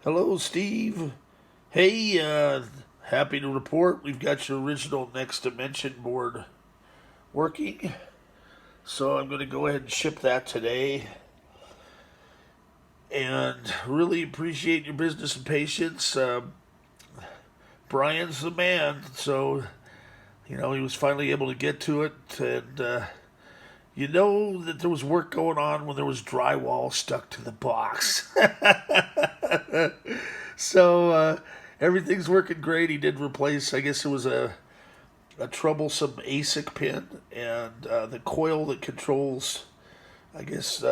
Hello, Steve. Hey, happy to report we've got your original Next Dimension board working. So I'm going to go ahead and ship that today. And really appreciate your business and patience. Brian's the man, so he was finally able to get to it, and you know that there was work going on when there was drywall stuck to the box. So everything's working great. He did replace, I guess it was a troublesome ASIC pin, and the coil that controls, I guess,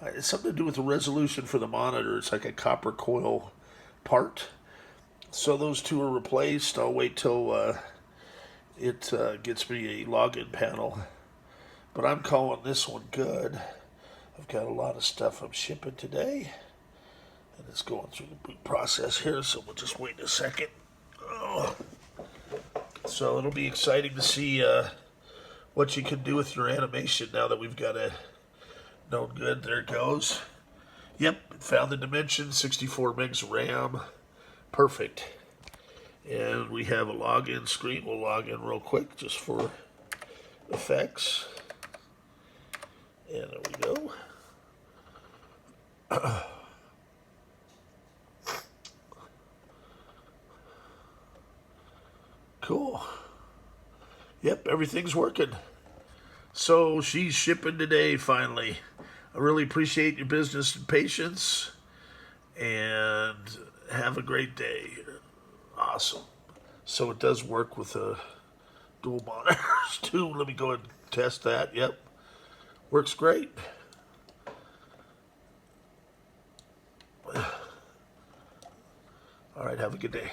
it's something to do with the resolution for the monitor. It's like a copper coil part. So those two are replaced. I'll wait till it gets me a login panel. But I'm calling this one good. I've got a lot of stuff I'm shipping today. And it's going through the boot process here, so we'll just wait a second. Oh. So it'll be exciting to see what you can do with your animation now that we've got it known good. There it goes. Yep, found the dimension, 64 megs RAM. Perfect. And we have a login screen. We'll log in real quick just for effects. And there we go. Cool. Yep, everything's working. So she's shipping today, finally. I really appreciate your business and patience. And have a great day. Awesome. So it does work with dual monitors too. Let me go ahead and test that. Yep. Works great. All right, have a good day.